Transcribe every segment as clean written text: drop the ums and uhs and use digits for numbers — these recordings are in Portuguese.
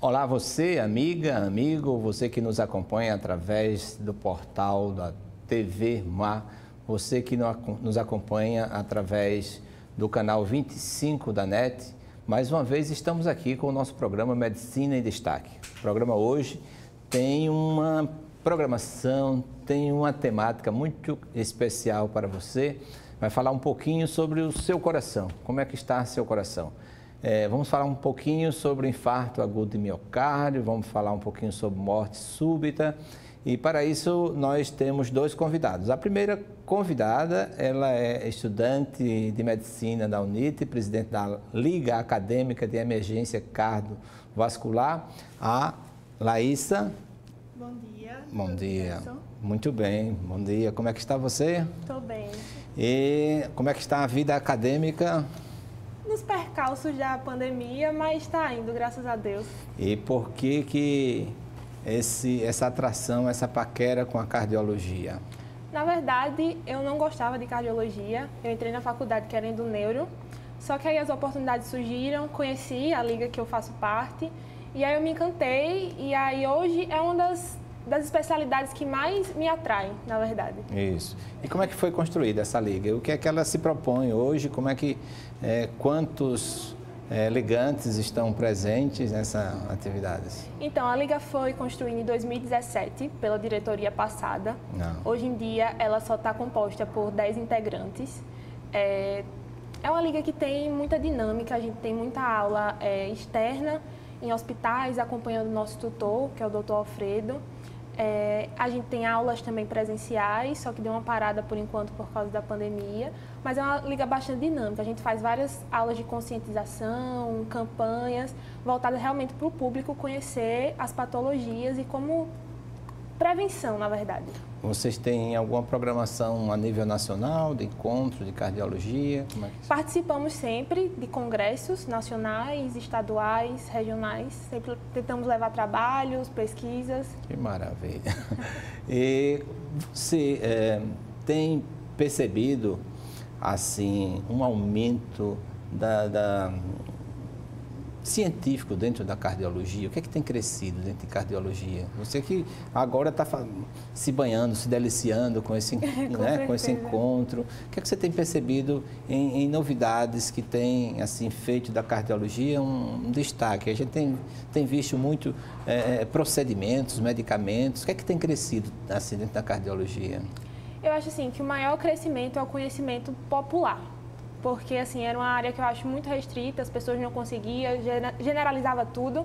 Olá você, amiga, amigo, você que nos acompanha através do portal da TV Mar, você que nos acompanha através do canal 25 da NET. Mais uma vez estamos aqui com o nosso programa Medicina em Destaque. O programa hoje tem uma programação, tem uma temática muito especial para você. Vai falar um pouquinho sobre o seu coração, como é que está seu coração. Vamos falar um pouquinho sobre o infarto agudo de miocárdio, vamos falar um pouquinho sobre morte súbita e para isso nós temos dois convidados. A primeira convidada, ela é estudante de medicina da UNIT, presidente da Liga Acadêmica de Emergência Cardiovascular, a Laísa. Bom dia. Bom dia. Muito bem, bom dia. Como é que está você? Estou bem. E como é que está a vida acadêmica? Nos percalços da pandemia, mas está indo, graças a Deus. E por que essa atração, essa paquera com a cardiologia? Na verdade, eu não gostava de cardiologia. Eu entrei na faculdade querendo neuro, só que aí as oportunidades surgiram, conheci a liga que eu faço parte, e aí eu me encantei, e aí hoje é uma das especialidades que mais me atraem, na verdade. Isso. E como é que foi construída essa liga? O que é que ela se propõe hoje? Como é que, quantos ligantes estão presentes nessas atividades? Então, a liga foi construída em 2017 pela diretoria passada. Hoje em dia, ela só está composta por 10 integrantes. É uma liga que tem muita dinâmica, a gente tem muita aula externa em hospitais, acompanhando o nosso tutor, que é o Dr. Alfredo. A gente tem aulas também presenciais, só que deu uma parada por enquanto por causa da pandemia, mas é uma liga bastante dinâmica. A gente faz várias aulas de conscientização, campanhas, voltadas realmente para o público conhecer as patologias e como prevenção, na verdade. Vocês têm alguma programação a nível nacional, de encontros de cardiologia? Como é que... Participamos sempre de congressos nacionais, estaduais, regionais. Sempre tentamos levar trabalhos, pesquisas. Que maravilha! E você tem percebido, assim, um aumento científico dentro da cardiologia? O que é que tem crescido dentro de cardiologia? Você que agora está se banhando, se deliciando com esse, com esse encontro. O que é que você tem percebido em novidades que tem assim, feito da cardiologia um destaque? A gente tem visto muito procedimentos, medicamentos. O que é que tem crescido assim, dentro da cardiologia? Eu acho assim, que o maior crescimento é o conhecimento popular. Porque, assim, era uma área que eu acho muito restrita, as pessoas não conseguiam, generalizava tudo.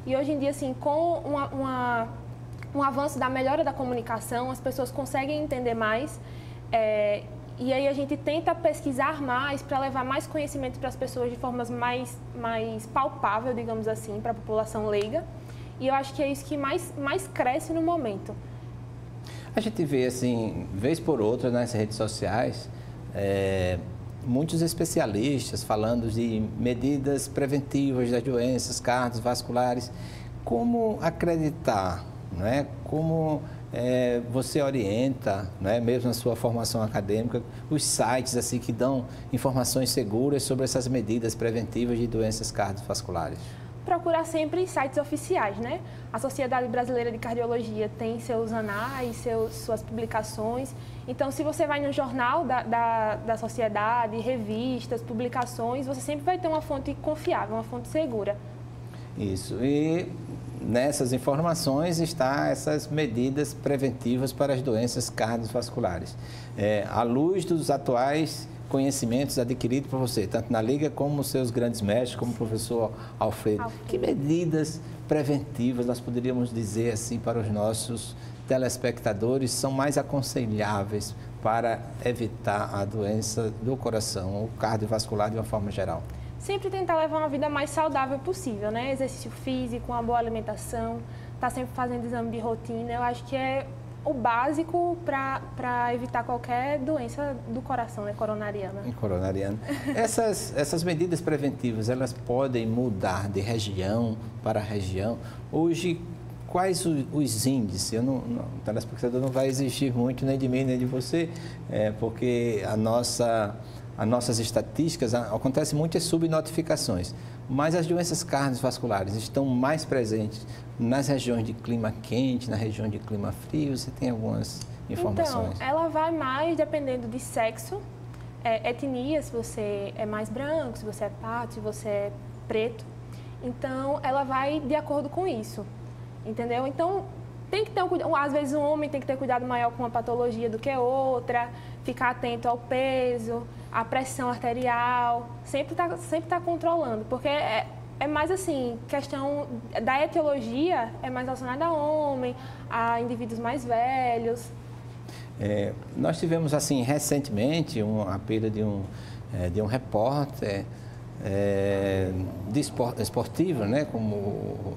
E hoje em dia, assim, com um avanço da melhora da comunicação, as pessoas conseguem entender mais. E aí a gente tenta pesquisar mais para levar mais conhecimento para as pessoas de formas mais palpável, digamos assim, para a população leiga. E eu acho que é isso que mais cresce no momento. A gente vê, assim, vez por outra nas redes sociais, muitos especialistas falando de medidas preventivas das doenças cardiovasculares. Como acreditar, não é? Como você orienta, não é? Mesmo na sua formação acadêmica, os sites assim, que dão informações seguras sobre essas medidas preventivas de doenças cardiovasculares? Procurar sempre sites oficiais, né? A Sociedade Brasileira de Cardiologia tem seus anais, suas publicações. Então, se você vai no jornal da sociedade, revistas, publicações, você sempre vai ter uma fonte confiável, uma fonte segura. Isso. E nessas informações estão essas medidas preventivas para as doenças cardiovasculares. À luz dos atuais conhecimentos adquiridos por você, tanto na Liga como os seus grandes mestres, como o professor Alfredo. Que medidas preventivas nós poderíamos dizer assim para os nossos telespectadores são mais aconselháveis para evitar a doença do coração, o cardiovascular de uma forma geral? Sempre tentar levar uma vida mais saudável possível, né? Exercício físico, uma boa alimentação, estar sempre fazendo exame de rotina. Eu acho que é o básico para evitar qualquer doença do coração, né? Coronariana. Coronariana. Essas medidas preventivas, elas podem mudar de região para região? Hoje, quais os índices? O telespectador não vai exigir muito nem de mim nem de você, porque a nossa as nossas estatísticas, acontece muitas subnotificações, mas as doenças cardiovasculares estão mais presentes nas regiões de clima quente, na região de clima frio. Você tem algumas informações? Então, ela vai mais dependendo de sexo, etnia, se você é mais branco, se você é pardo, se você é preto. Então, ela vai de acordo com isso, entendeu? Então, tem que ter um cuidado. Às vezes, um homem tem que ter cuidado maior com uma patologia do que outra, ficar atento ao peso, à pressão arterial, sempre tá controlando, porque é mais assim, questão da etiologia é mais relacionada a homem, a indivíduos mais velhos. Nós tivemos, assim, recentemente, a perda de um repórter esportivo, né, como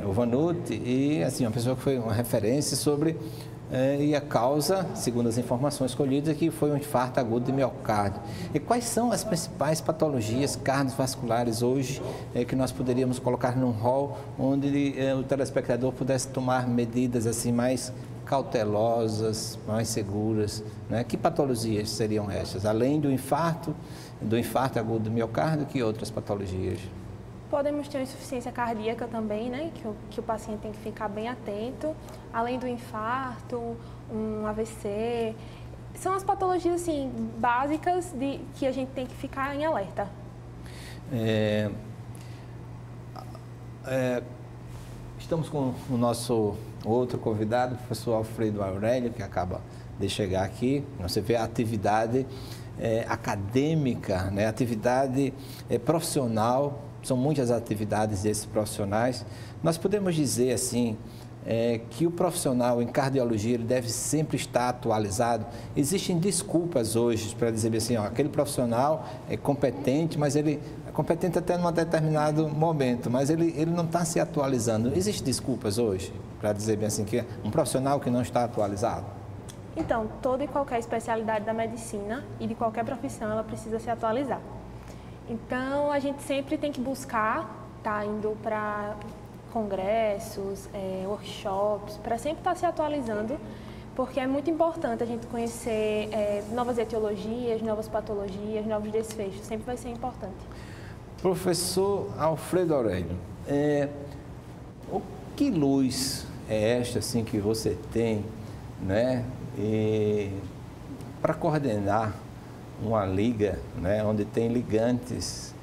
o Vanucci, e, assim, uma pessoa que foi uma referência sobre... e a causa, segundo as informações colhidas, que foi um infarto agudo de miocárdio. E quais são as principais patologias cardiovasculares hoje que nós poderíamos colocar num rol onde o telespectador pudesse tomar medidas assim mais cautelosas, mais seguras, né? Que patologias seriam essas? Além do infarto agudo do miocárdio, que outras patologias? Podemos ter insuficiência cardíaca também, né? Que o paciente tem que ficar bem atento. Além do infarto, um AVC. São as patologias, assim, básicas que a gente tem que ficar em alerta. Estamos com o nosso outro convidado, o professor Alfredo Aurélio, que acaba de chegar aqui. Você vê a atividade acadêmica, né? Atividade profissional. São muitas atividades desses profissionais. Nós podemos dizer, assim, que o profissional em cardiologia ele deve sempre estar atualizado. Existem desculpas hoje para dizer assim, aquele profissional é competente, mas ele é competente até num determinado momento, mas ele não está se atualizando. Existem desculpas hoje para dizer bem assim, que é um profissional que não está atualizado? Então, toda e qualquer especialidade da medicina e de qualquer profissão, ela precisa se atualizar. Então, a gente sempre tem que buscar, indo para congressos, workshops, para sempre estar se atualizando, porque é muito importante a gente conhecer novas etiologias, novas patologias, novos desfechos, sempre vai ser importante. Professor Alfredo Aurélio, o que luz é esta assim, que você tem, né, para coordenar uma liga, né, onde tem ligantes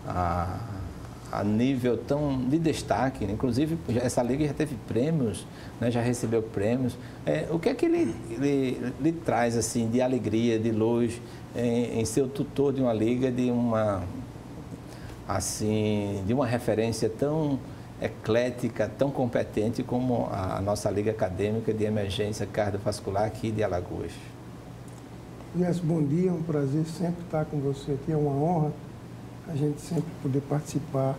a nível tão de destaque, né? Inclusive essa liga já teve prêmios, né, já recebeu prêmios. O que é que lhe traz assim de alegria, de luz em ser o tutor de uma liga, de uma referência tão eclética, tão competente como a nossa liga acadêmica de emergência cardiovascular aqui de Alagoas? Yes, bom dia, é um prazer sempre estar com você aqui, é uma honra a gente sempre poder participar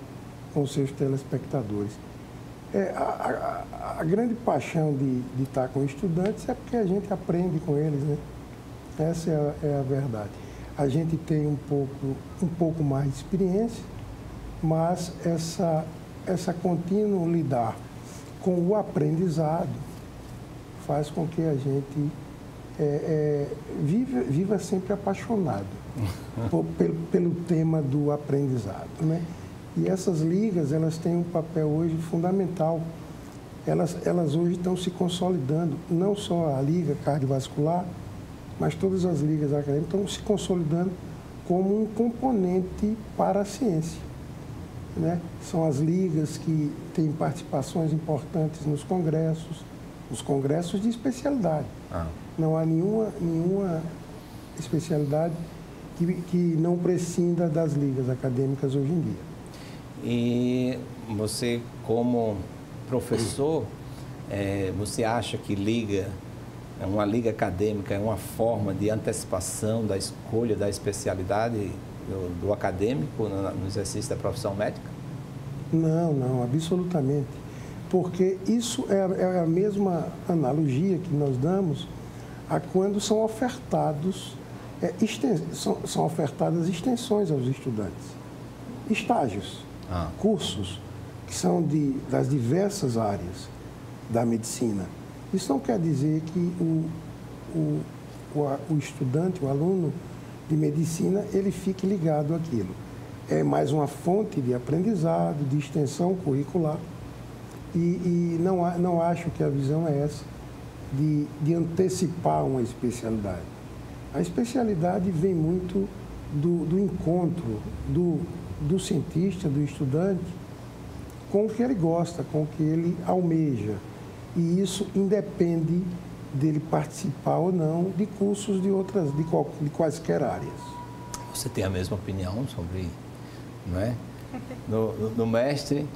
com os seus telespectadores. A grande paixão de estar com estudantes é porque a gente aprende com eles, né? Essa é a verdade. A gente tem um pouco mais de experiência, mas essa contínua lidar com o aprendizado faz com que a gente viva sempre apaixonado pelo tema do aprendizado, né? E essas ligas, elas têm um papel hoje fundamental. Elas hoje estão se consolidando, não só a liga cardiovascular, mas todas as ligas acadêmicas estão se consolidando como um componente para a ciência, né? São as ligas que têm participações importantes nos congressos, os congressos de especialidade. Não há nenhuma especialidade que não prescinda das ligas acadêmicas hoje em dia. E você, como professor, você acha que uma liga acadêmica é uma forma de antecipação da escolha da especialidade do acadêmico no exercício da profissão médica? Não, absolutamente. Porque isso é a mesma analogia que nós damos a quando são ofertadas extensões aos estudantes, estágios, cursos que são das diversas áreas da medicina. Isso não quer dizer que o estudante, o aluno, de medicina, ele fique ligado àquilo. É mais uma fonte de aprendizado, de extensão curricular, e não acho que a visão é essa, de antecipar uma especialidade. A especialidade vem muito do encontro do cientista, do estudante, com o que ele gosta, com o que ele almeja. E isso independe dele participar ou não de cursos de quaisquer áreas. Você tem a mesma opinião sobre, não é? No mestre,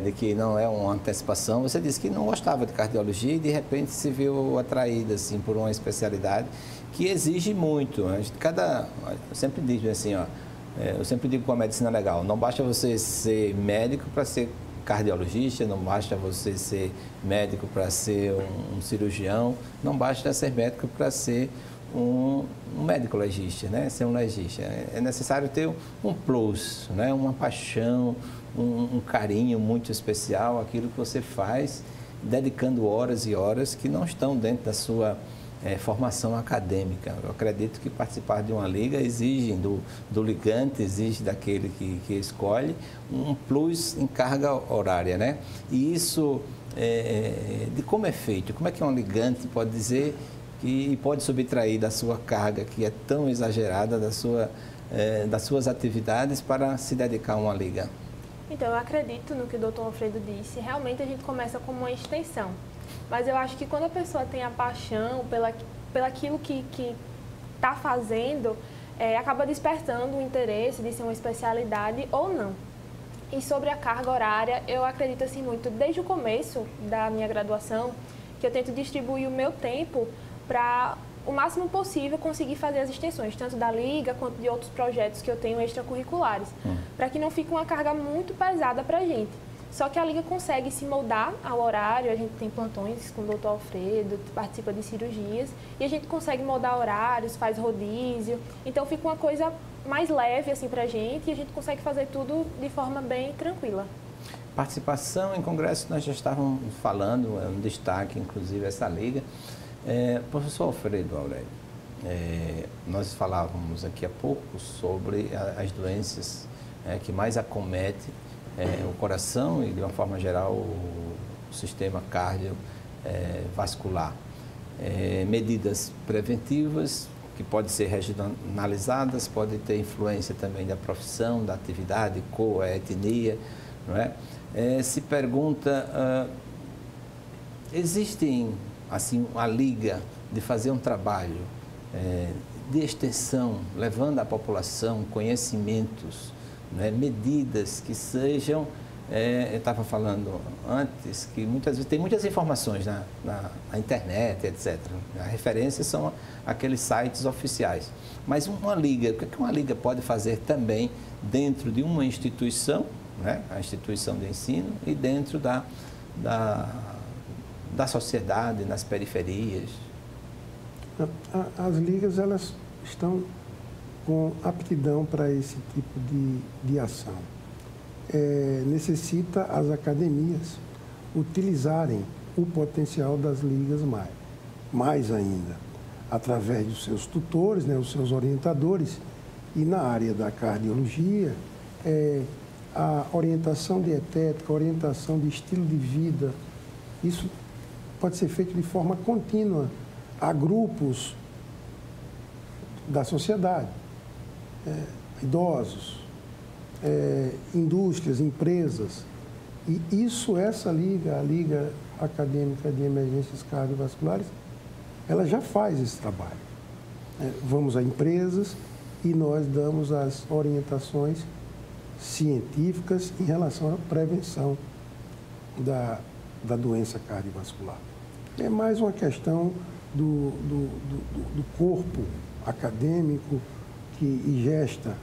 de que não é uma antecipação, você disse que não gostava de cardiologia e de repente se viu atraída assim, por uma especialidade que exige muito. Eu sempre digo assim, eu sempre digo com a medicina legal, não basta você ser médico para ser cardiologista, não basta você ser médico para ser um cirurgião, não basta ser médico para ser um médico legista, né? Ser um legista. É necessário ter um plus, né? Uma paixão, um carinho muito especial, aquilo que você faz, dedicando horas e horas que não estão dentro da sua formação acadêmica. Eu acredito que participar de uma liga exige do ligante, exige daquele que escolhe um plus em carga horária, né? E isso, de como é feito, como é que um ligante pode dizer que pode subtrair da sua carga, que é tão exagerada, das suas atividades para se dedicar a uma liga? Então, eu acredito no que o Dr. Alfredo disse. Realmente a gente começa como uma extensão. Mas eu acho que quando a pessoa tem a paixão pelaquilo que está fazendo, acaba despertando o interesse de ser uma especialidade ou não. E sobre a carga horária, eu acredito assim muito, desde o começo da minha graduação, que eu tento distribuir o meu tempo para o máximo possível conseguir fazer as extensões, tanto da liga quanto de outros projetos que eu tenho extracurriculares, para que não fique uma carga muito pesada para a gente. Só que a liga consegue se moldar ao horário, a gente tem plantões com o Dr. Alfredo, participa de cirurgias, e a gente consegue moldar horários, faz rodízio, então fica uma coisa mais leve assim para a gente e a gente consegue fazer tudo de forma bem tranquila. Participação em congresso, nós já estávamos falando, é um destaque, inclusive, essa liga. Professor Alfredo Aurélio, nós falávamos aqui há pouco sobre as doenças que mais acometem o coração e, de uma forma geral, o sistema cardiovascular. Medidas preventivas que podem ser regionalizadas, podem ter influência também da profissão, da atividade, cor, etnia, não é? Se pergunta, existem assim uma liga de fazer um trabalho de extensão, levando à população conhecimentos, né, medidas que sejam, eu estava falando antes, que muitas vezes tem muitas informações na internet, etc. As referências são aqueles sites oficiais. Mas uma liga, o que uma liga pode fazer também dentro de uma instituição, né, a instituição de ensino, e dentro da sociedade, nas periferias? As ligas, elas estão com aptidão para esse tipo de ação. Necessita as academias utilizarem o potencial das ligas mais ainda, através dos seus tutores, né, os seus orientadores, e na área da cardiologia, a orientação dietética, a orientação de estilo de vida, isso pode ser feito de forma contínua a grupos da sociedade, idosos, indústrias, empresas. E essa liga, a Liga Acadêmica de Emergências Cardiovasculares, ela já faz esse trabalho. Vamos a empresas e nós damos as orientações científicas em relação à prevenção da doença cardiovascular. É mais uma questão do corpo acadêmico que gesta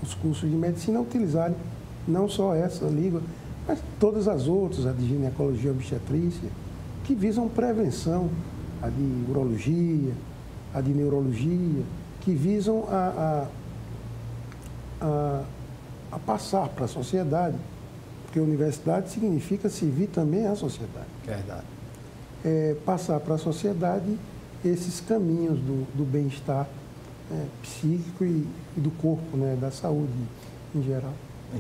os cursos de medicina utilizarem não só essa liga, mas todas as outras, a de ginecologia e obstetrícia, que visam prevenção, a de urologia, a de neurologia, que visam a passar para a sociedade, porque universidade significa servir também à sociedade. Verdade. Passar para a sociedade esses caminhos do bem-estar psíquico e do corpo, né, da saúde em geral.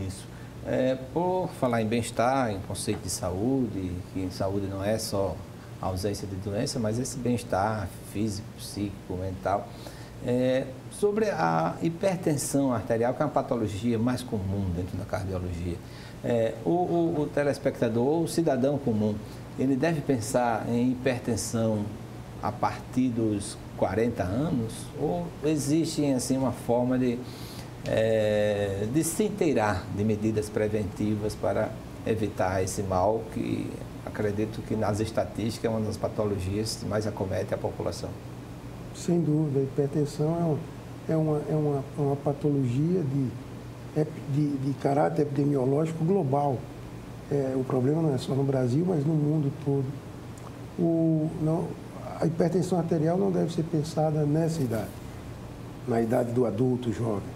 Isso. Por falar em bem-estar, em conceito de saúde, que saúde não é só a ausência de doença, mas esse bem-estar físico, psíquico, mental. Sobre a hipertensão arterial, que é uma patologia mais comum dentro da cardiologia, o telespectador, o cidadão comum, ele deve pensar em hipertensão a partir dos 40 anos? Ou existe assim, uma forma de se inteirar de medidas preventivas para evitar esse mal que acredito que nas estatísticas é uma das patologias que mais acomete a população? Sem dúvida, a hipertensão é uma patologia de caráter epidemiológico global. O problema não é só no Brasil, mas no mundo todo. A hipertensão arterial não deve ser pensada nessa idade, na idade do adulto jovem.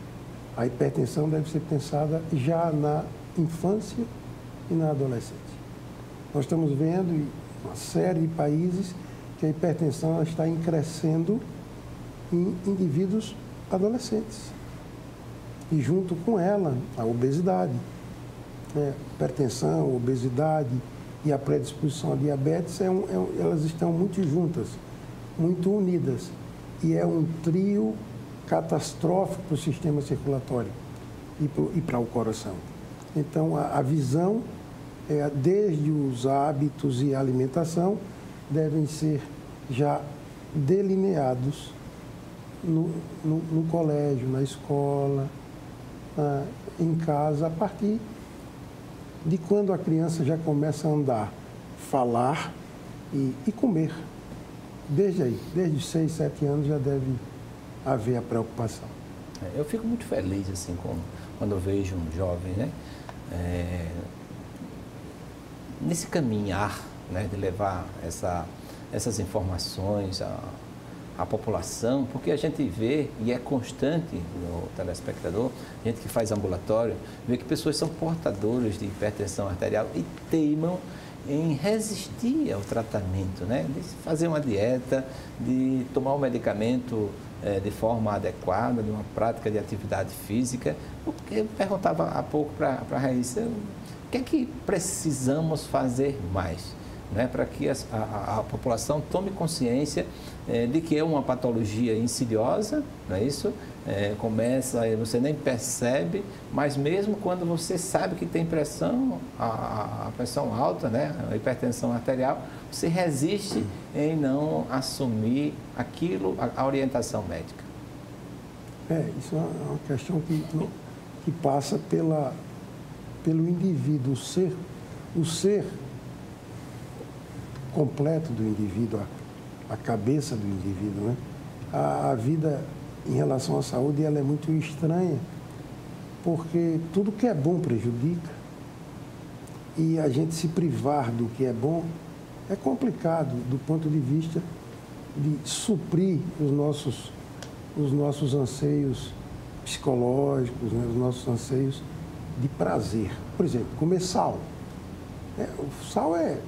A hipertensão deve ser pensada já na infância e na adolescência. Nós estamos vendo em uma série de países que a hipertensão está crescendo em indivíduos adolescentes. E junto com ela, a obesidade. Hipertensão, obesidade e a predisposição à diabetes, elas estão muito juntas, muito unidas. E é um trio catastrófico para o sistema circulatório e para o coração. Então, a visão, desde os hábitos e a alimentação, devem ser já delineados no colégio, na escola, em casa, a partir de quando a criança já começa a andar, falar e comer. Desde aí, desde 6, 7 anos já deve haver a preocupação. Eu fico muito feliz assim, quando eu vejo um jovem, né, nesse caminhar, né, de levar essas informações à população, porque a gente vê, e é constante no telespectador, gente que faz ambulatório, vê que pessoas são portadoras de hipertensão arterial e teimam em resistir ao tratamento, né? De fazer uma dieta, de tomar um medicamento de forma adequada, de uma prática de atividade física. Eu perguntava há pouco para a Raíssa, o que é que precisamos fazer mais, né, para que a população tome consciência de que é uma patologia insidiosa, não é isso? Começa, você nem percebe, mas mesmo quando você sabe que tem pressão, a pressão alta, né, a hipertensão arterial, você resiste em não assumir aquilo, a orientação médica. Isso é uma questão que passa pelo indivíduo, o ser completo do indivíduo, a cabeça do indivíduo, né? A vida em relação à saúde, ela é muito estranha, porque tudo que é bom prejudica, e a gente se privar do que é bom é complicado do ponto de vista de suprir os nossos anseios psicológicos, né? Os nossos anseios de prazer. Por exemplo, comer sal. O sal é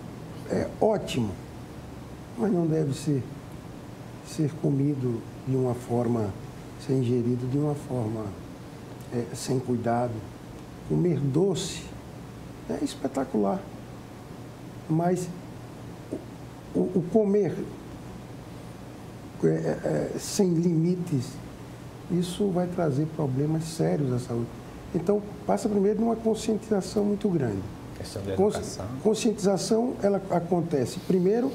ótimo, mas não deve ser comido de uma forma, ser ingerido de uma forma sem cuidado. Comer doce é espetacular, mas o comer sem limites, isso vai trazer problemas sérios à saúde. Então, passa primeiro de uma conscientização muito grande. Questão de educação. Conscientização, ela acontece primeiro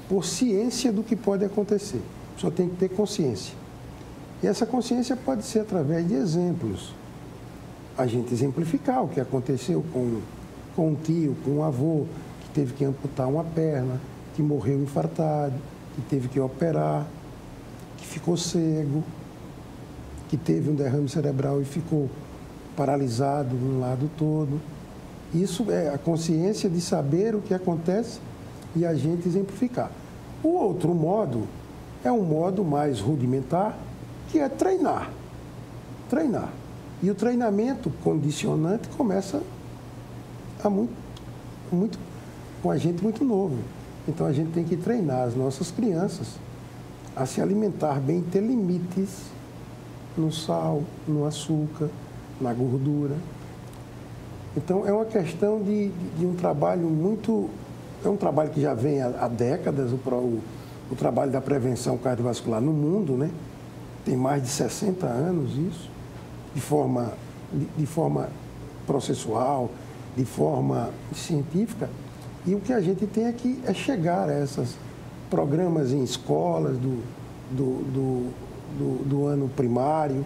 por ciência do que pode acontecer. A pessoa tem que ter consciência. E essa consciência pode ser através de exemplos. A gente exemplificar o que aconteceu com um tio, com um avô, que teve que amputar uma perna, que morreu infartado, que teve que operar, que ficou cego, que teve um derrame cerebral e ficou paralisado de um lado todo. Isso é a consciência de saber o que acontece e a gente exemplificar. O outro modo é um modo mais rudimentar, que é treinar. Treinar. E o treinamento condicionante começa com a gente muito novo. Então, a gente tem que treinar as nossas crianças a se alimentar bem, ter limites no sal, no açúcar, na gordura. Então, é uma questão de um trabalho muito... É um trabalho que já vem há décadas, o trabalho da prevenção cardiovascular no mundo, né? Tem mais de 60 anos isso, de forma processual, de forma científica. E o que a gente tem aqui é chegar a esses programas em escolas do ano primário,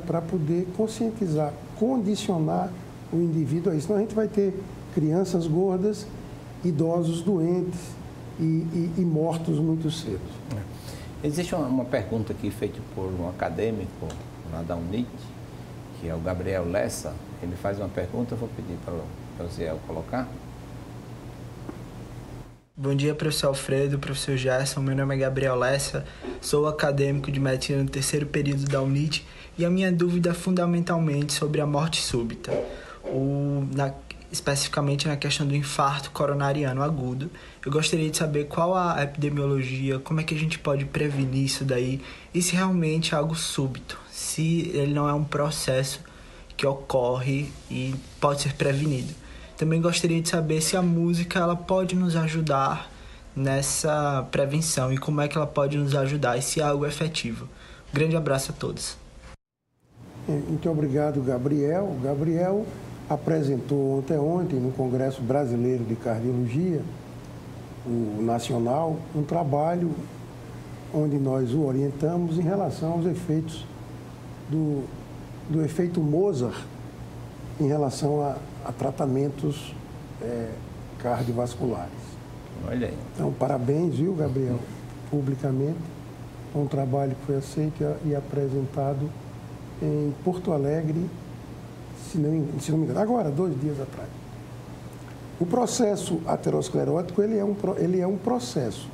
para poder conscientizar, condicionar o indivíduo a isso. Senão a gente vai ter crianças gordas, idosos doentes e mortos muito cedo. Existe uma pergunta aqui feita por um acadêmico lá da UNIT, que é o Gabriel Lessa. Ele faz uma pergunta, eu vou pedir para o Ziel colocar. Bom dia, professor Alfredo, professor Gerson. Meu nome é Gabriel Lessa, sou acadêmico de medicina no 3º período da UNIT e a minha dúvida é fundamentalmente sobre a morte súbita, especificamente na questão do infarto coronariano agudo. Eu gostaria de saber qual a epidemiologia, como é que a gente pode prevenir isso daí e se realmente é algo súbito, se ele não é um processo que ocorre e pode ser prevenido. Também gostaria de saber se a música ela pode nos ajudar nessa prevenção e como é que ela pode nos ajudar e se é algo efetivo. Grande abraço a todos. Muito obrigado, Gabriel. O Gabriel apresentou ontem no Congresso Brasileiro de Cardiologia, o nacional, um trabalho onde nós o orientamos em relação aos efeitos do efeito Mozart em relação a tratamentos cardiovasculares. Olha aí. Então, parabéns, viu, Gabriel, publicamente. É um trabalho que foi aceito e apresentado em Porto Alegre, se não me engano, agora, 2 dias atrás. O processo aterosclerótico, ele é um processo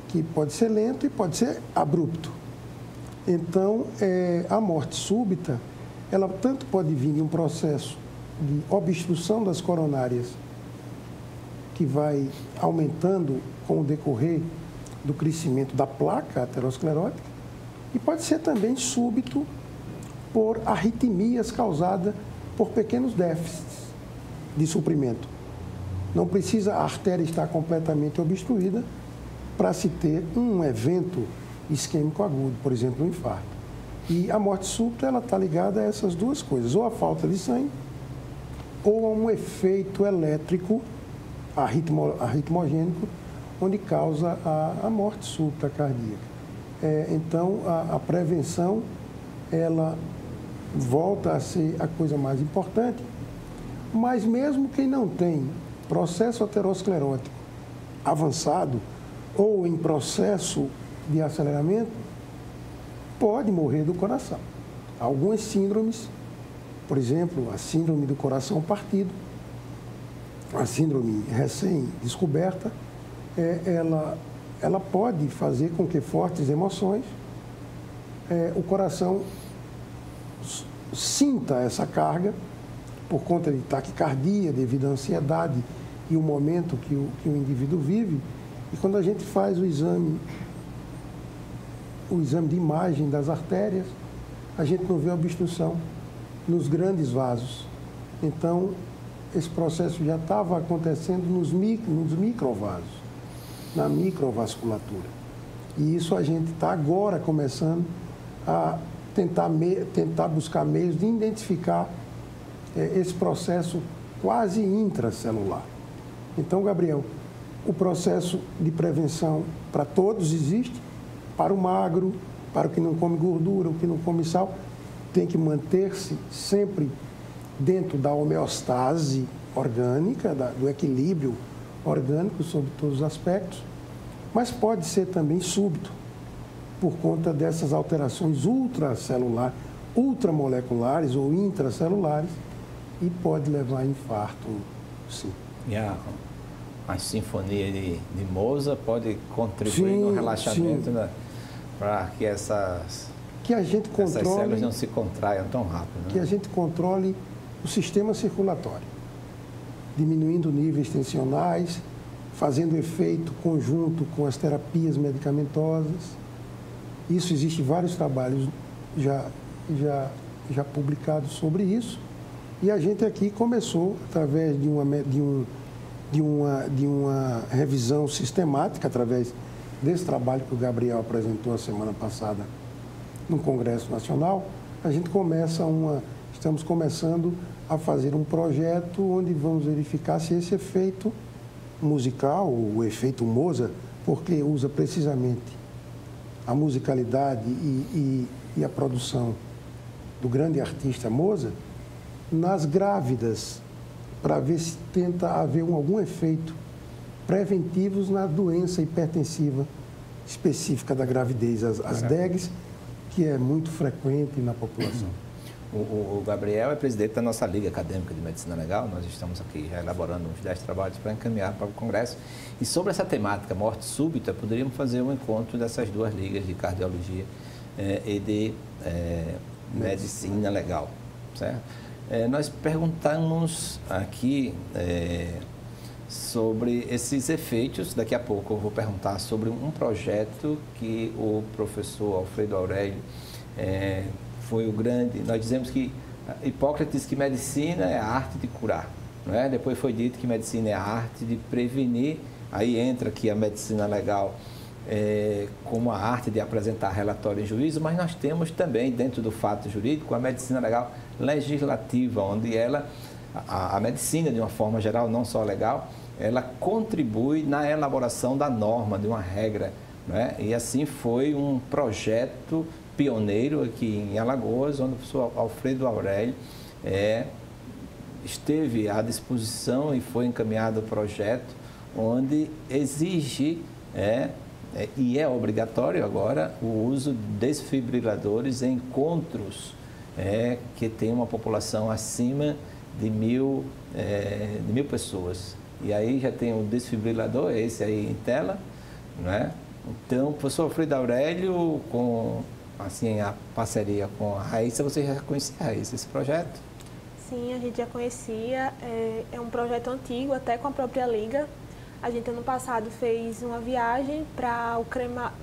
que pode ser lento e pode ser abrupto. Então, a morte súbita, ela tanto pode vir de um processo de obstrução das coronárias, que vai aumentando com o decorrer do crescimento da placa aterosclerótica, e pode ser também súbito por arritmias causadas por pequenos déficits de suprimento. Não precisa a artéria estar completamente obstruída para se ter um evento isquêmico agudo, por exemplo, um infarto. E a morte súbita, ela está ligada a essas duas coisas, ou a falta de sangue, ou a um efeito elétrico arritmogênico, onde causa a morte súbita cardíaca. Então, a prevenção, ela volta a ser a coisa mais importante, mas mesmo quem não tem processo aterosclerótico avançado ou em processo de aceleramento, pode morrer do coração. Algumas síndromes, por exemplo, a síndrome do coração partido, a síndrome recém-descoberta, ela pode fazer com que fortes emoções, o coração sinta essa carga por conta de taquicardia, devido à ansiedade e o momento que o indivíduo vive. E quando a gente faz o exame de imagem das artérias, a gente não vê obstrução nos grandes vasos. Então, esse processo já estava acontecendo nos microvasos, na microvasculatura. E isso a gente está agora começando a tentar buscar meios de identificar esse processo quase intracelular. Então, Gabriel, o processo de prevenção para todos existe, para o magro, para o que não come gordura, o que não come sal, tem que manter-se sempre dentro da homeostase orgânica, do equilíbrio orgânico sobre todos os aspectos, mas pode ser também súbito, por conta dessas alterações ultramoleculares ou intracelulares, e pode levar a infarto, sim. E a sinfonia de Mozart pode contribuir no relaxamento, né, para que essas células não se contraiam tão rápido. Né? Que a gente controle o sistema circulatório, diminuindo níveis tensionais, fazendo efeito conjunto com as terapias medicamentosas, Isso, existe vários trabalhos já publicados sobre isso. E a gente aqui começou, através de uma revisão sistemática, através desse trabalho que o Gabriel apresentou a semana passada no Congresso Nacional, estamos começando a fazer um projeto onde vamos verificar se esse efeito musical, o efeito Mozart, porque usa precisamente a musicalidade e a produção do grande artista Mozart, nas grávidas, para ver se tenta haver algum efeito preventivos na doença hipertensiva específica da gravidez, as DEGs, que é muito frequente na população. O Gabriel é presidente da nossa Liga Acadêmica de Medicina Legal. Nós estamos aqui já elaborando uns 10 trabalhos para encaminhar para o Congresso. E sobre essa temática, morte súbita, poderíamos fazer um encontro dessas duas ligas de cardiologia e de medicina legal, certo? Nós perguntamos aqui sobre esses efeitos. Daqui a pouco eu vou perguntar sobre um projeto que o professor Alfredo Aurélio foi o grande. Nós dizemos que Hipócrates disse que medicina é a arte de curar, não é? Depois foi dito que medicina é a arte de prevenir. Aí entra aqui a medicina legal como a arte de apresentar relatório em juízo, mas nós temos também, dentro do fato jurídico, a medicina legal legislativa, onde a medicina, de uma forma geral, não só legal, ela contribui na elaboração da norma, de uma regra, não é? E assim foi um projeto pioneiro aqui em Alagoas, onde o professor Alfredo Aurélio esteve à disposição e foi encaminhado o projeto, onde exige e é obrigatório agora o uso de desfibriladores em encontros que tem uma população acima de 1.000 pessoas. E aí já tem o desfibrilador, esse aí em tela, não é? Então, o professor Alfredo Aurélio, com assim, a parceria com a Raíssa, você já conhecia a Raíssa, esse projeto? Sim, a gente já conhecia. É um projeto antigo, até com a própria Liga. A gente, ano passado, fez uma viagem para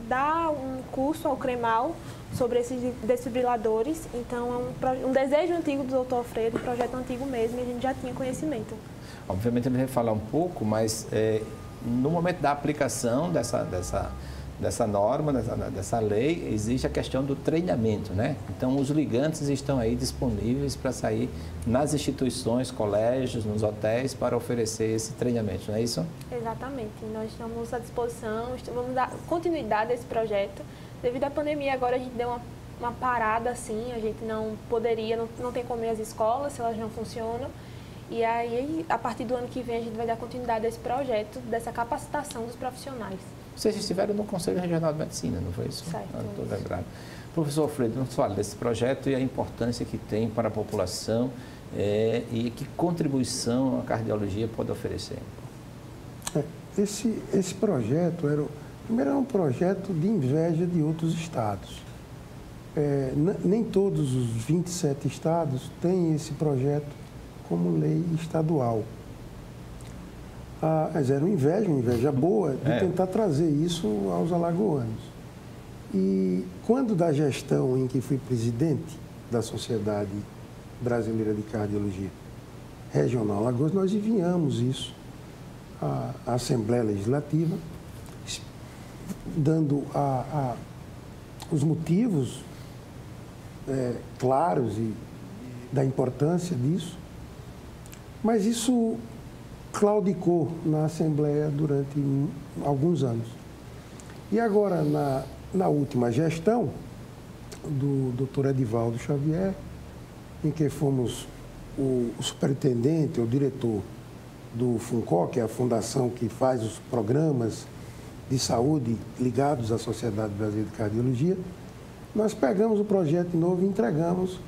dar um curso ao CREMAL sobre esses desfibriladores. Então, é um desejo antigo do doutor Alfredo, um projeto antigo mesmo, e a gente já tinha conhecimento. Obviamente, ele vai falar um pouco, mas no momento da aplicação dessa norma, dessa lei, existe a questão do treinamento, né? Então, os ligantes estão aí disponíveis para sair nas instituições, colégios, nos hotéis, para oferecer esse treinamento, não é isso? Exatamente. Nós estamos à disposição, vamos dar continuidade a esse projeto. Devido à pandemia, agora a gente deu uma parada, assim, a gente não poderia, não tem como ir às escolas, se elas não funcionam. E aí, a partir do ano que vem, a gente vai dar continuidade a esse projeto, dessa capacitação dos profissionais. Vocês estiveram no Conselho Regional de Medicina, não foi isso? Certo. Estou lembrado. Professor Alfredo, nos fala desse projeto e a importância que tem para a população e que contribuição a cardiologia pode oferecer. Esse projeto primeiro era um projeto de inveja de outros estados. Nem todos os 27 estados têm esse projeto como lei estadual. Mas era uma inveja boa de tentar trazer isso aos alagoanos. E quando da gestão em que fui presidente da Sociedade Brasileira de Cardiologia Regional Alagoas, nós enviamos isso à Assembleia Legislativa, dando os motivos claros da importância disso. Mas isso claudicou na Assembleia durante alguns anos. E agora, na última gestão do Dr. Edivaldo Xavier, em que fomos o superintendente, o diretor do FUNCO, que é a fundação que faz os programas de saúde ligados à Sociedade Brasileira de Cardiologia, nós pegamos o projeto de novo e entregamos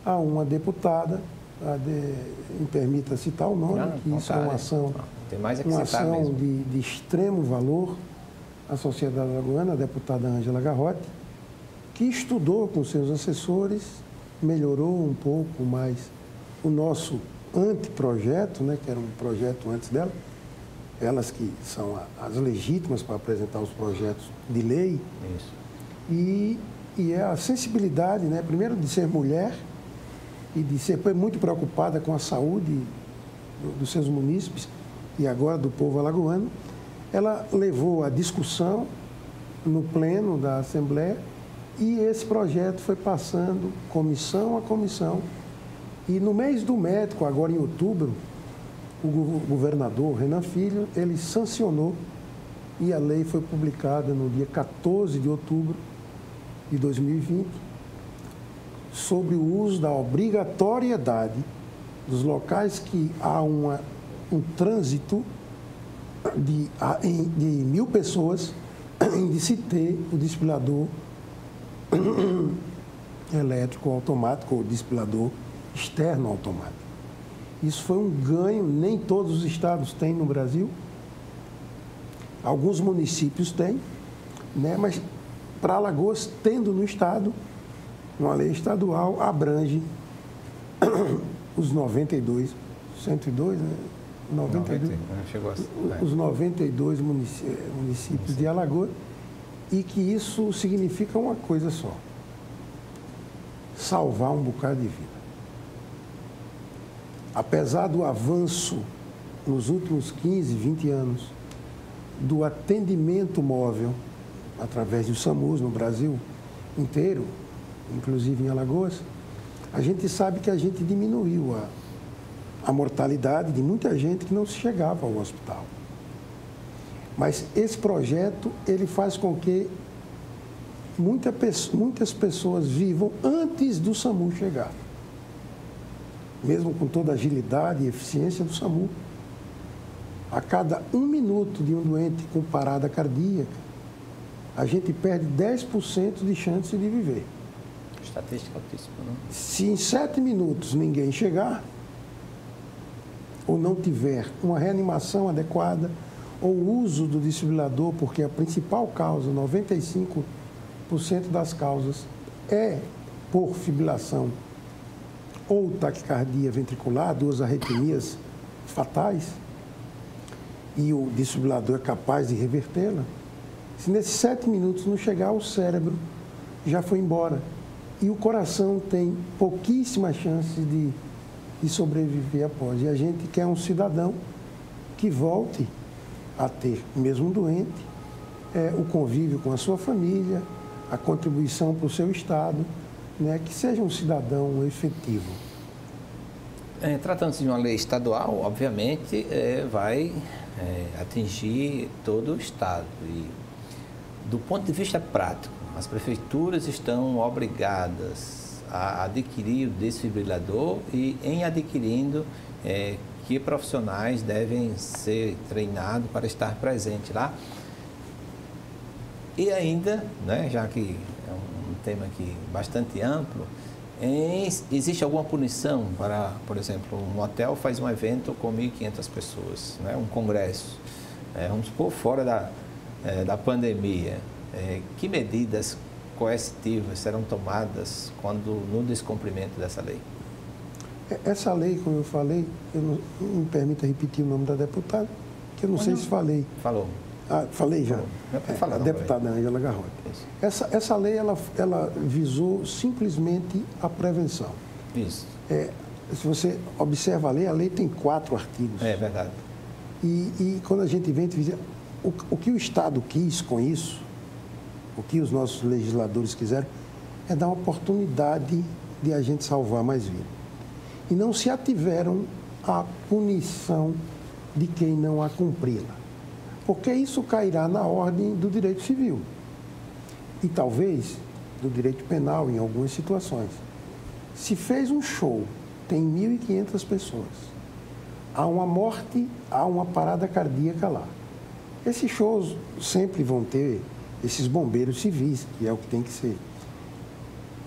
a uma deputada, me permita citar o nome, que isso é uma ação, de extremo valor à sociedade alagoana, a deputada Ângela Garrote, que estudou com seus assessores, melhorou um pouco mais o nosso anteprojeto, né, que era um projeto antes dela, elas que são as legítimas para apresentar os projetos de lei. Isso. E é a sensibilidade, né, primeiro de ser mulher e de ser muito preocupada com a saúde dos seus munícipes e agora do povo alagoano. Ela levou a discussão no pleno da Assembleia e esse projeto foi passando comissão a comissão. E no mês do médico, agora em outubro, o governador Renan Filho, ele sancionou e a lei foi publicada no dia 14 de outubro de 2020 sobre o uso da obrigatoriedade dos locais que há um trânsito de 1.000 pessoas de se ter o desfibrilador elétrico automático ou desfibrilador externo automático. Isso foi um ganho, nem todos os estados têm no Brasil, alguns municípios têm, né? Mas para Alagoas, tendo no estado, uma lei estadual abrange os 92, 102, né? 92, chegou a... os 92 municípios de Alagoas, e que isso significa uma coisa só: salvar um bocado de vida. Apesar do avanço nos últimos 15, 20 anos do atendimento móvel através do SAMUS no Brasil inteiro, inclusive em Alagoas, a gente sabe que a gente diminuiu a mortalidade de muita gente que não se chegava ao hospital. Mas esse projeto, ele faz com que muitas pessoas vivam antes do SAMU chegar. Mesmo com toda a agilidade e eficiência do SAMU. A cada 1 minuto de um doente com parada cardíaca, a gente perde 10% de chance de viver. Estatística altíssima, não? Se em 7 minutos ninguém chegar, ou não tiver uma reanimação adequada, ou uso do desfibrilador, porque a principal causa, 95% das causas, é por fibrilação ou taquicardia ventricular, 2 arritmias fatais, e o desfibrilador é capaz de revertê-la. Se nesses 7 minutos não chegar, o cérebro já foi embora. E o coração tem pouquíssima chance de sobreviver após. E a gente quer um cidadão que volte a ter, mesmo doente, o convívio com a sua família, a contribuição para o seu Estado, né, que seja um cidadão efetivo. Tratando-se de uma lei estadual, obviamente, vai atingir todo o Estado. E, do ponto de vista prático, as prefeituras estão obrigadas a adquirir o desfibrilador e, em adquirindo, que profissionais devem ser treinados para estar presentes lá. E ainda, né, já que é um tema aqui bastante amplo, existe alguma punição para, por exemplo, um hotel faz um evento com 1.500 pessoas, né, um congresso, vamos supor, fora da pandemia. Que medidas coercitivas serão tomadas no descumprimento dessa lei? Essa lei, como eu falei, não me permita repetir o nome da deputada, que eu não sei se falei. Falou. Falei já. A deputada Ângela Garrote. Essa lei, ela visou simplesmente a prevenção. Isso. Se você observa a lei tem 4 artigos. É verdade. E quando a gente vem dizer o que o Estado quis com isso, o que os nossos legisladores quiseram, é dar uma oportunidade de a gente salvar mais vidas. E não se ativeram a punição de quem não a cumpri-la. Porque isso cairá na ordem do direito civil. E talvez do direito penal em algumas situações. Se fez um show, tem 1.500 pessoas, há uma morte, há uma parada cardíaca lá. Esses shows sempre vão ter esses bombeiros civis, que é o que tem que ser.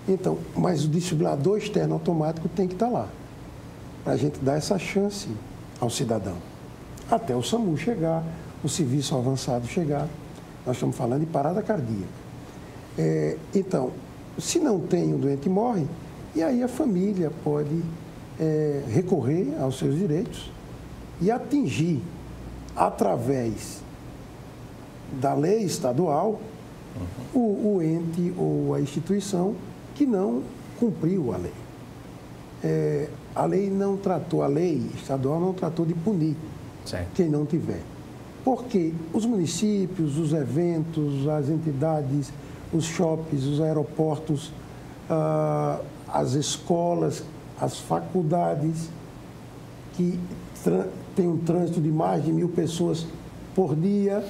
Então, mas o desfibrilador externo automático tem que estar lá, para a gente dar essa chance ao cidadão. Até o SAMU chegar, o serviço avançado chegar. Nós estamos falando de parada cardíaca. Então, se não tem, o doente morre, e aí a família pode recorrer aos seus direitos e atingir, através da lei estadual, o ente ou a instituição que não cumpriu a lei. A lei estadual não tratou de punir quem não tiver. Porque os municípios, os eventos, as entidades, os shoppings, os aeroportos, as escolas, as faculdades, que tem um trânsito de mais de 1.000 pessoas por dia,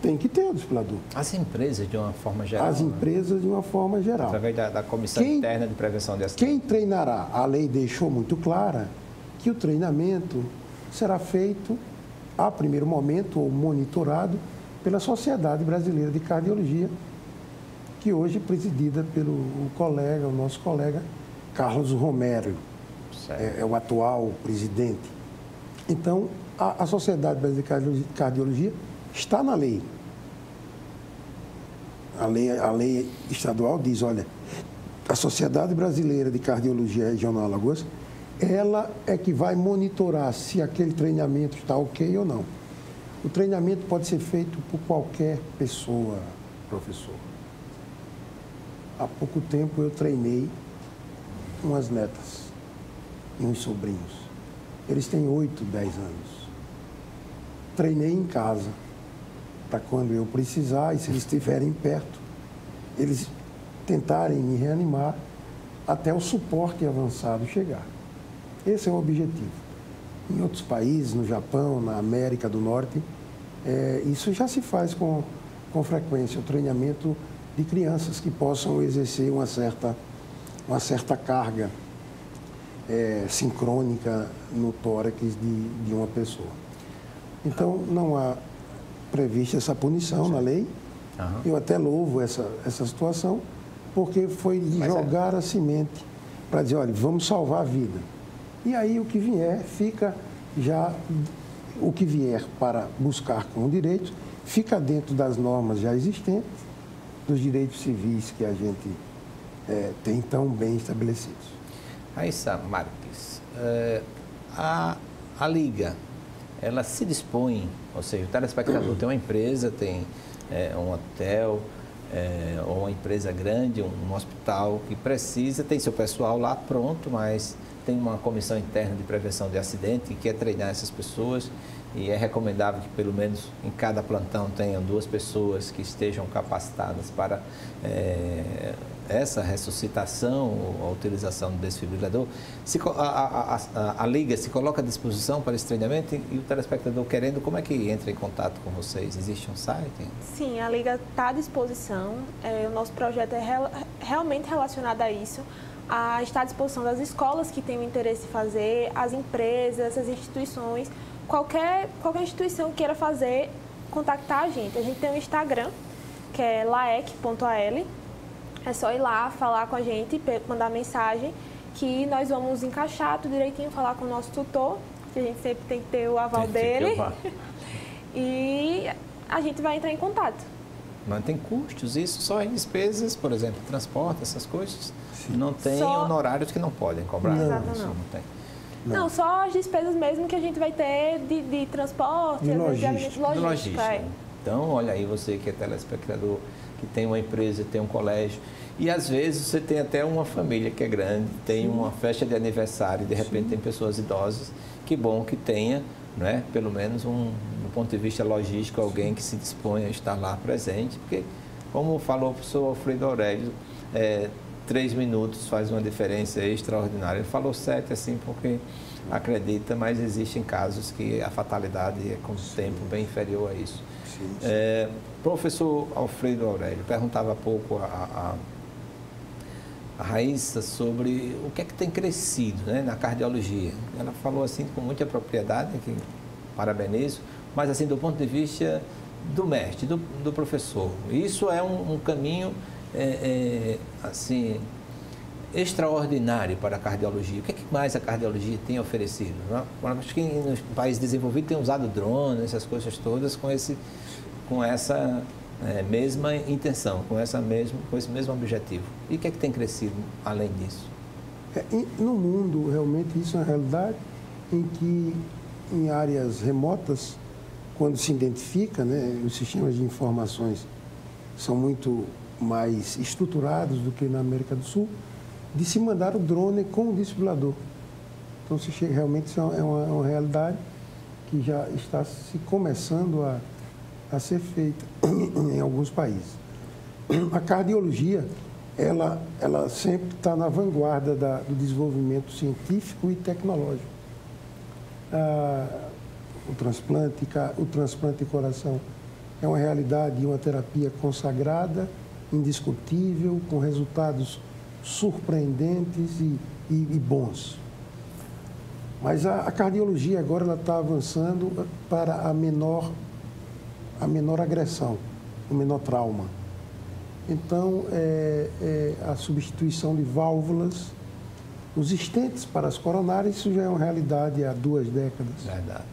tem que ter o desfibrilador. As empresas, de uma forma geral. As empresas, de uma forma geral. Através da Comissão Interna de Prevenção de Acidentes. Quem treinará? A lei deixou muito clara que o treinamento será feito, a primeiro momento, ou monitorado pela Sociedade Brasileira de Cardiologia, que hoje é presidida pelo o nosso colega Carlos Romero, é o atual presidente. Então, a Sociedade Brasileira de Cardiologia está na lei. A lei estadual diz, olha, a Sociedade Brasileira de Cardiologia Regional Alagoas, ela é que vai monitorar se aquele treinamento está ok ou não. O treinamento pode ser feito por qualquer pessoa, professor. Há pouco tempo eu treinei umas netas e uns sobrinhos. Eles têm 8, 10 anos. Treinei em casa, para quando eu precisar, e se eles estiverem perto, eles tentarem me reanimar até o suporte avançado chegar. Esse é o objetivo. Em outros países, no Japão, na América do Norte, isso já se faz com frequência, o treinamento de crianças que possam exercer uma certa carga sincrônica no tórax de uma pessoa. Então, não há prevista essa punição na lei. Eu até louvo essa situação, porque foi jogar a semente para dizer, olha, vamos salvar a vida. E aí o que vier, o que vier para buscar como direito, fica dentro das normas já existentes, dos direitos civis que a gente tem tão bem estabelecidos. Raíssa Marques, a Liga, ela se dispõe, ou seja, o telespectador tem uma empresa, tem um hotel, ou uma empresa grande, um hospital que precisa, tem seu pessoal lá pronto, mas tem uma comissão interna de prevenção de acidente que quer treinar essas pessoas e é recomendável que pelo menos em cada plantão tenham 2 pessoas que estejam capacitadas para essa ressuscitação ou a utilização do desfibrilador. A Liga se coloca à disposição para esse treinamento e o telespectador querendo, como é que entra em contato com vocês? Existe um site? Sim, a Liga está à disposição. O nosso projeto é realmente relacionado a isso. Está à disposição das escolas que têm o interesse em fazer, as empresas, as instituições, qualquer instituição que queira fazer, contactar a gente. A gente tem um Instagram, que é laec.al. É só ir lá, falar com a gente, mandar mensagem, que nós vamos encaixar tudo direitinho, falar com o nosso tutor, que a gente sempre tem que ter o aval dele. E a gente vai entrar em contato. Não tem custos, isso só em despesas, por exemplo, transporte, essas coisas. Sim. Não tem honorários que não podem cobrar. Exato, não tem. Não, só as despesas mesmo que a gente vai ter de transporte, de logística. Então, olha aí, você que é telespectador, que tem uma empresa, tem um colégio, e às vezes você tem até uma família que é grande, tem uma festa de aniversário, e de repente tem pessoas idosas, que bom que tenha, né, pelo menos do ponto de vista logístico, alguém que se dispõe a estar lá presente, porque, como falou o professor Alfredo Aurélio, 3 minutos faz uma diferença extraordinária. Ele falou 7 assim porque acredita, mas existem casos que a fatalidade é com o tempo bem inferior a isso. Professor Alfredo Aurélio, perguntava há pouco a Raíssa sobre o que é que tem crescido, né, na cardiologia. Ela falou assim com muita propriedade, que parabenizo, mas assim do ponto de vista do mestre, do professor. Isso é um caminho assim extraordinário para a cardiologia. O que é que mais a cardiologia tem oferecido? Acho que nos países desenvolvidos tem usado drones, essas coisas todas com essa mesma intenção, com esse mesmo objetivo. E o que é que tem crescido além disso? No mundo, realmente, isso é uma realidade em que, em áreas remotas, quando se identifica, né, os sistemas de informações são muito mais estruturados do que na América do Sul, de se mandar o drone com o desfibrilador. Então, realmente isso é uma realidade que já está se começando a ser feita em alguns países. A cardiologia, ela sempre está na vanguarda do desenvolvimento científico e tecnológico. O transplante de coração é uma realidade e uma terapia consagrada, indiscutível, com resultados surpreendentes e bons. Mas a cardiologia agora está avançando para a menor agressão, o menor trauma. Então, a substituição de válvulas, os stents para as coronárias, isso já é uma realidade há 2 décadas. Verdade.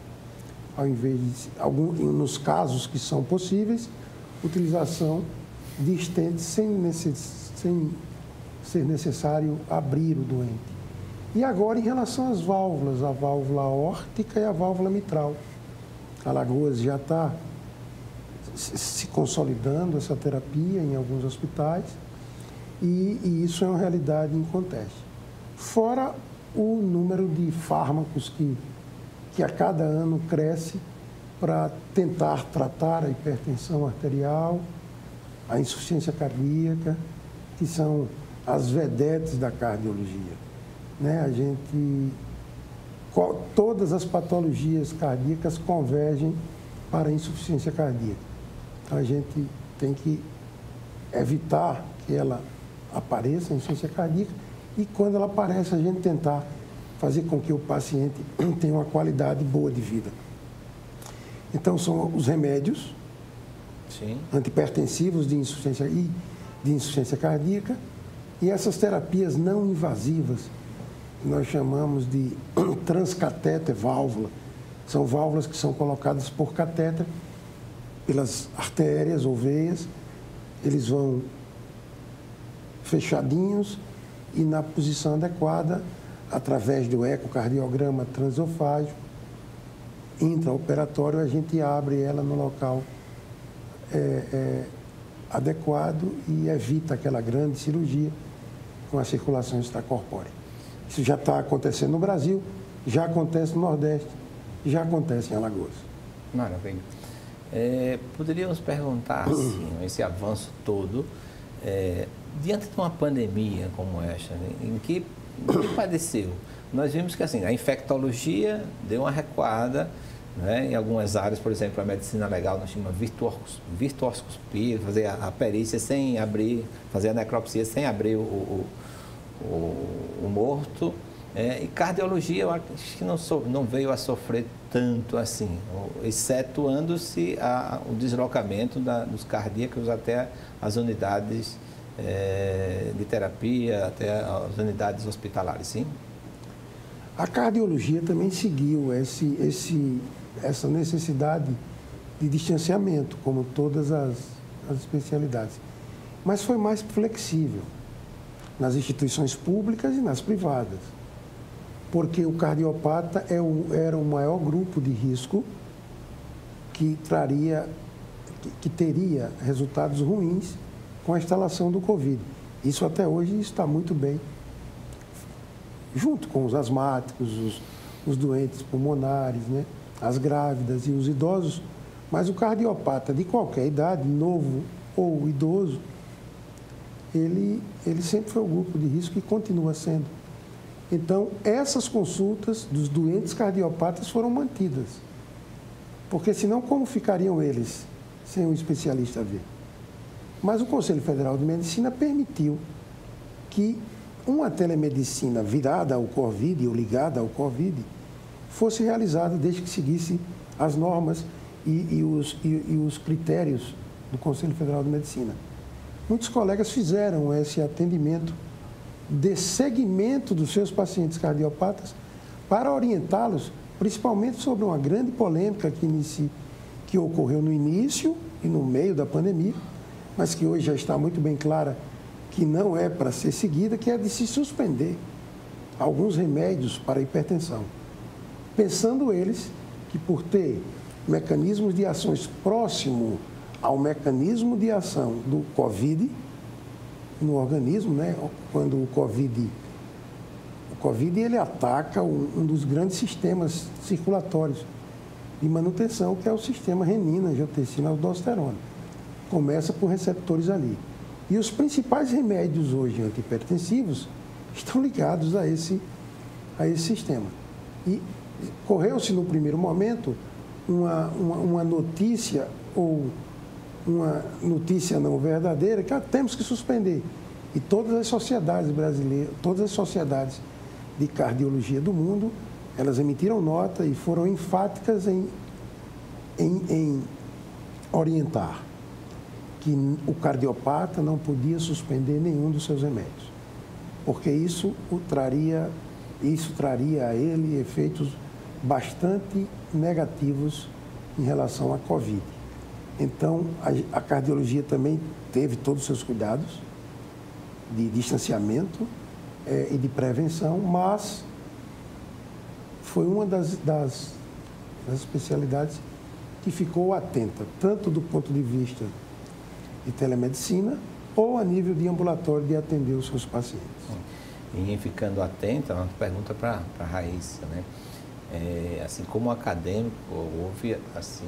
Ao invés de, nos casos que são possíveis, utilização de stents sem ser necessário abrir o doente. E agora, em relação às válvulas, a válvula aórtica e a válvula mitral. Alagoas já está se consolidando essa terapia em alguns hospitais e isso é uma realidade em conteste. Fora o número de fármacos que a cada ano cresce para tentar tratar a hipertensão arterial, a insuficiência cardíaca, que são as vedetes da cardiologia. Né? Todas as patologias cardíacas convergem para a insuficiência cardíaca. Então, a gente tem que evitar que ela apareça, a insuficiência cardíaca, e quando ela aparece, a gente tentar fazer com que o paciente tenha uma qualidade boa de vida. Então, são os remédios antihipertensivos de insuficiência cardíaca e essas terapias não invasivas, que nós chamamos de transcatéter válvula. São válvulas que são colocadas por catéter pelas artérias ou veias, eles vão fechadinhos e na posição adequada, através do ecocardiograma transesofágico, intraoperatório, a gente abre ela no local adequado e evita aquela grande cirurgia com a circulação extracorpórea. Isso já está acontecendo no Brasil, já acontece no Nordeste, já acontece em Alagoas. Maravilha. Poderíamos perguntar, assim, esse avanço todo, diante de uma pandemia como esta, né, em que padeceu? Nós vimos que assim, a infectologia deu uma recuada, né, em algumas áreas, por exemplo, a medicina legal nós chamamos virtuoscopia, fazer a perícia sem abrir, fazer a necropsia sem abrir o morto. E cardiologia, eu acho que não veio a sofrer tanto assim, excetuando-se o deslocamento dos cardíacos até as unidades de terapia, até as unidades hospitalares, sim? A cardiologia também seguiu essa necessidade de distanciamento, como todas as especialidades, mas foi mais flexível nas instituições públicas e nas privadas, porque o cardiopata era o maior grupo de risco que teria resultados ruins com a instalação do Covid. Isso até hoje está muito bem, junto com os asmáticos, os doentes pulmonares, né? As grávidas e os idosos, mas o cardiopata de qualquer idade, novo ou idoso, ele sempre foi o grupo de risco e continua sendo. Então, essas consultas dos doentes cardiopatas foram mantidas. Porque senão, como ficariam eles sem um especialista ver? Mas o Conselho Federal de Medicina permitiu que uma telemedicina virada ao Covid ou ligada ao Covid fosse realizada desde que seguisse as normas e os critérios do Conselho Federal de Medicina. Muitos colegas fizeram esse atendimento de seguimento dos seus pacientes cardiopatas para orientá-los, principalmente sobre uma grande polêmica que ocorreu no início e no meio da pandemia, mas que hoje já está muito bem clara que não é para ser seguida, que é de se suspender alguns remédios para a hipertensão. Pensando eles que por ter mecanismos de ações próximo ao mecanismo de ação do COVID no organismo, né? Quando o COVID ele ataca um dos grandes sistemas circulatórios de manutenção, que é o sistema renina, angiotensina, aldosterona. Começa por receptores ali. E os principais remédios hoje antihipertensivos estão ligados a esse sistema. E correu-se no primeiro momento uma notícia, ou uma notícia não verdadeira, que temos que suspender. E todas as sociedades brasileiras, todas as sociedades de cardiologia do mundo, elas emitiram nota e foram enfáticas em orientar que o cardiopata não podia suspender nenhum dos seus remédios, porque isso traria a ele efeitos bastante negativos em relação à Covid. Então, a cardiologia também teve todos os seus cuidados de distanciamento e de prevenção, mas foi uma das especialidades que ficou atenta, tanto do ponto de vista de telemedicina ou a nível de ambulatório de atender os seus pacientes. E ficando atenta, uma pergunta para a Raíssa, né? Assim como acadêmico, houve assim,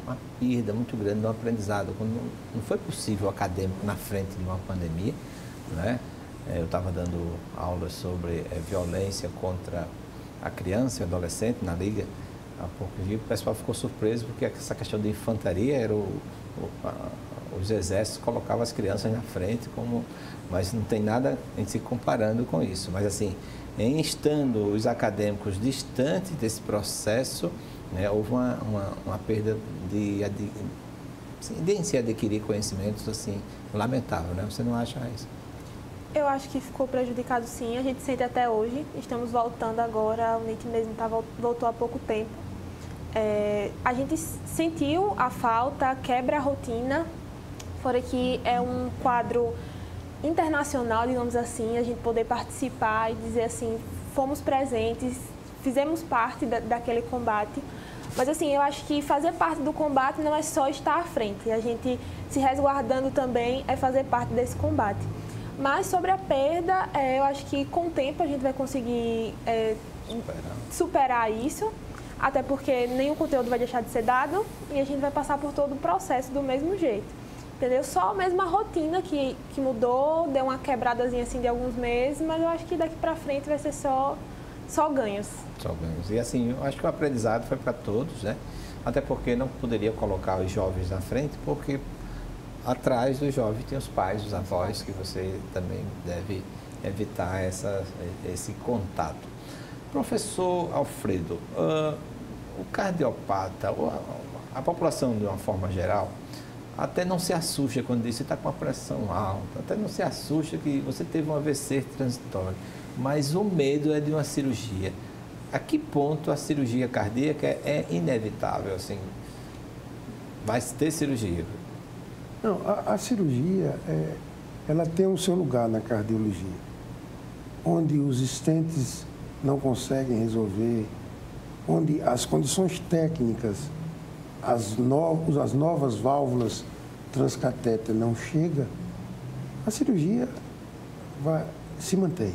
uma perda muito grande no aprendizado. Quando não foi possível o acadêmico na frente de uma pandemia, né? Eu estava dando aulas sobre violência contra a criança e adolescente na Liga há pouco dia. O pessoal ficou surpreso porque essa questão de infantaria era os exércitos colocavam as crianças na frente, mas não tem nada em se comparando com isso. Mas assim, em estando os acadêmicos distantes desse processo, né, houve uma perda de se adquirir conhecimentos assim, lamentável, né? Você não acha isso? Eu acho que ficou prejudicado sim, a gente sente até hoje, estamos voltando agora, o NIT mesmo voltou há pouco tempo. A gente sentiu a falta, quebra a rotina, fora que é um quadro internacional, digamos assim, a gente poder participar e dizer assim, fomos presentes, fizemos parte daquele combate. Mas assim, eu acho que fazer parte do combate não é só estar à frente, a gente se resguardando também é fazer parte desse combate. Mas sobre a perda, eu acho que com o tempo a gente vai conseguir superar isso, até porque nenhum conteúdo vai deixar de ser dado e a gente vai passar por todo o processo do mesmo jeito. Entendeu? Só a mesma rotina que mudou, deu uma quebradazinha assim de alguns meses, mas eu acho que daqui para frente vai ser só ganhos. Só ganhos. E assim, eu acho que o aprendizado foi para todos, né? Até porque não poderia colocar os jovens na frente, porque atrás do jovem tem os pais, os avós, que você também deve evitar esse contato. Professor Alfredo, o cardiopata, a população de uma forma geral, até não se assusta quando diz que você está com a pressão alta, até não se assusta que você teve um AVC transitório, mas o medo é de uma cirurgia. A que ponto a cirurgia cardíaca é inevitável, assim? Vai ter cirurgia? Não, a cirurgia, ela tem o seu lugar na cardiologia, onde os stents não conseguem resolver, onde as condições técnicas, as novas válvulas transcatéter não chegam, a cirurgia se mantém.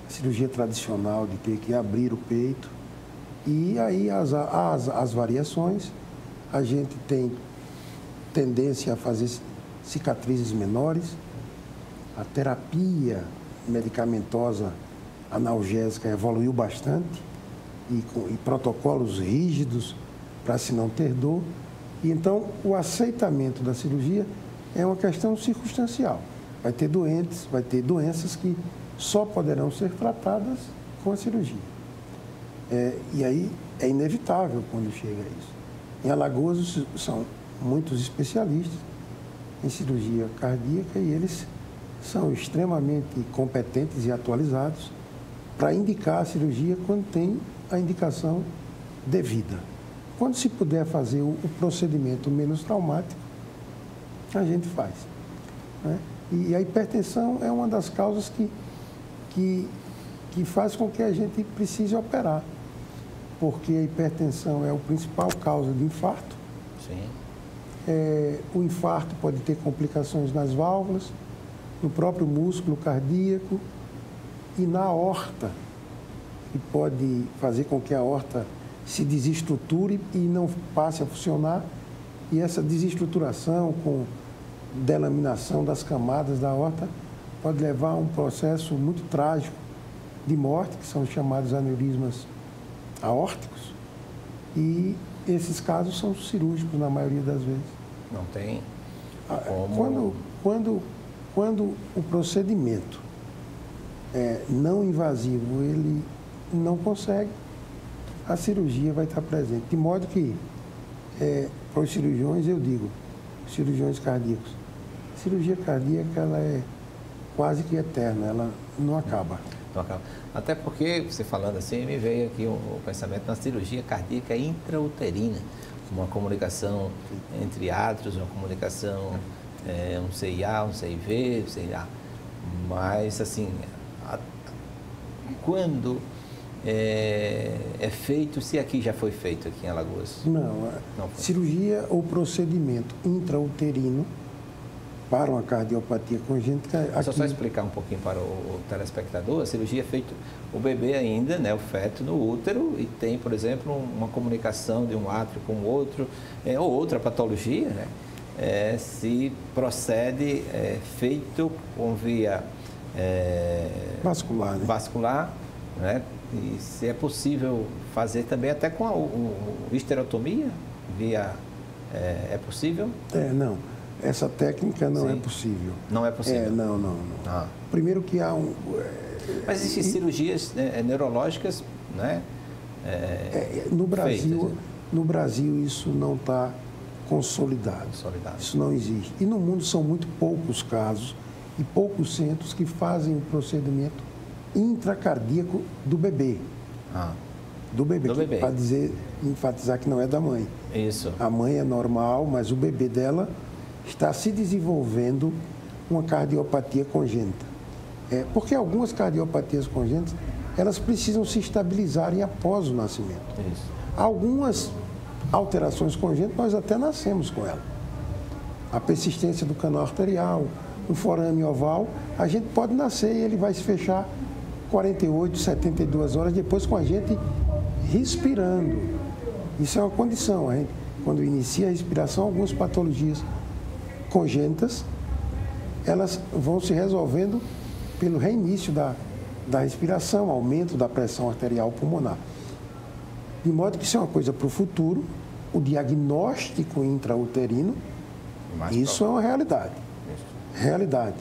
A cirurgia tradicional de ter que abrir o peito, e aí as variações, a gente tem tendência a fazer cicatrizes menores, a terapia medicamentosa analgésica evoluiu bastante, e protocolos rígidos para se não ter dor. E então, o aceitamento da cirurgia é uma questão circunstancial. Vai ter doenças que só poderão ser tratadas com a cirurgia. E aí é inevitável quando chega a isso. Em Alagoas são muitos especialistas em cirurgia cardíaca e eles são extremamente competentes e atualizados para indicar a cirurgia quando tem a indicação devida. Quando se puder fazer o procedimento menos traumático, a gente faz, né? E a hipertensão é uma das causas que faz com que a gente precise operar, porque a hipertensão é a principal causa de infarto. Sim. O infarto pode ter complicações nas válvulas, no próprio músculo cardíaco e na aorta, que pode fazer com que a aorta se desestruture e não passe a funcionar. E essa desestruturação com delaminação das camadas da aorta pode levar a um processo muito trágico de morte, que são os chamados aneurismas aórticos. E esses casos são cirúrgicos na maioria das vezes. Não tem como... Quando o procedimento é não invasivo, ele não consegue, a cirurgia vai estar presente. De modo que, para os cirurgiões, eu digo, cirurgiões cardíacos, a cirurgia cardíaca ela é quase que eterna, ela não acaba. Não acaba. Até porque, você falando assim, me veio aqui o pensamento na cirurgia cardíaca intrauterina, uma comunicação entre átrios, uma comunicação, um CIA, um CIV, CIA. Mas, assim, quando é feito, se aqui já foi feito aqui em Alagoas? Não cirurgia ou procedimento intrauterino para uma cardiopatia congênita... Aqui... Só explicar um pouquinho para o telespectador, a cirurgia é feita o bebê ainda, né, o feto no útero, e tem, por exemplo, uma comunicação de um átrio com o outro, ou outra patologia, né, se procede feito com via vascular, né, e se é possível fazer também até com a histerotomia, via, é possível? Não. Essa técnica não é possível. Não é possível? Não. Primeiro que há Mas existem cirurgias neurológicas, né? No Brasil isso não está consolidado. Isso não existe. E no mundo são muito poucos casos e poucos centros que fazem o procedimento intracardíaco do bebê. Do bebê. Para enfatizar que não é da mãe. Isso. A mãe é normal, mas o bebê dela está se desenvolvendo uma cardiopatia congênita. Porque algumas cardiopatias congênitas, elas precisam se estabilizarem após o nascimento. Isso. Algumas alterações congênitas, nós até nascemos com ela. A persistência do canal arterial, um forame oval, a gente pode nascer e ele vai se fechar 48, 72 horas depois com a gente respirando. Isso é uma condição. Quando inicia a respiração, algumas patologias congênitas, elas vão se resolvendo pelo reinício da respiração, aumento da pressão arterial pulmonar. De modo que isso é uma coisa para o futuro, o diagnóstico intrauterino, isso é uma realidade. Realidade.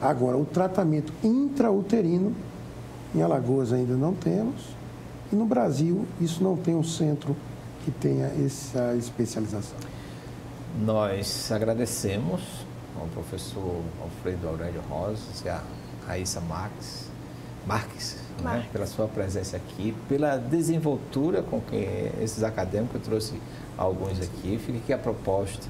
Agora, o tratamento intrauterino, em Alagoas ainda não temos, e no Brasil isso não tem um centro que tenha essa especialização. Nós agradecemos ao professor Alfredo Aurélio Rosas e a Raíssa Marques. Né, pela sua presença aqui, pela desenvoltura com que esses acadêmicos, eu trouxe alguns aqui. Fica aqui a proposta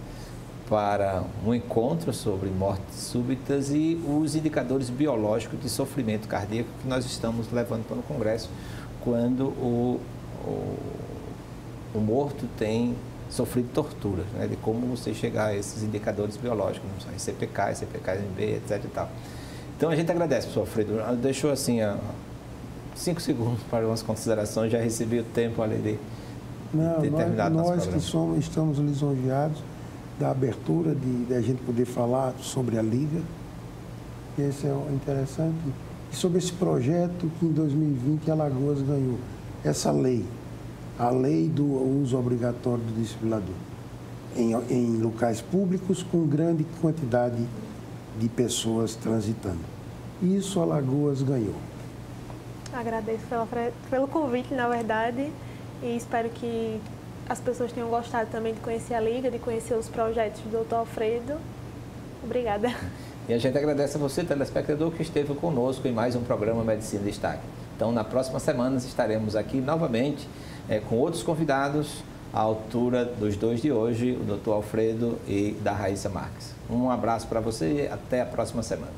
para um encontro sobre mortes súbitas e os indicadores biológicos de sofrimento cardíaco que nós estamos levando para o Congresso quando o morto tem sofrido tortura, né, de como você chegar a esses indicadores biológicos, CPK, CPK-NB, etc. E tal. Então a gente agradece, professor Alfredo. Deixou assim 5 segundos para umas considerações, já recebi o tempo ali de terminado nosso programa. Nós que estamos lisonjeados da abertura de a gente poder falar sobre a Liga. Esse é interessante. E sobre esse projeto que em 2020 Alagoas ganhou, essa lei, a lei do uso obrigatório do desfibrilador em locais públicos com grande quantidade de pessoas transitando. Isso Alagoas ganhou. Agradeço pelo convite, na verdade, e espero que as pessoas tenham gostado também de conhecer a Liga, de conhecer os projetos do Dr. Alfredo. Obrigada. E a gente agradece a você, telespectador, que esteve conosco em mais um programa Medicina em Destaque. Então, na próxima semana estaremos aqui novamente com outros convidados à altura dos dois de hoje, o Dr. Alfredo e da Raíssa Marques. Um abraço para você e até a próxima semana.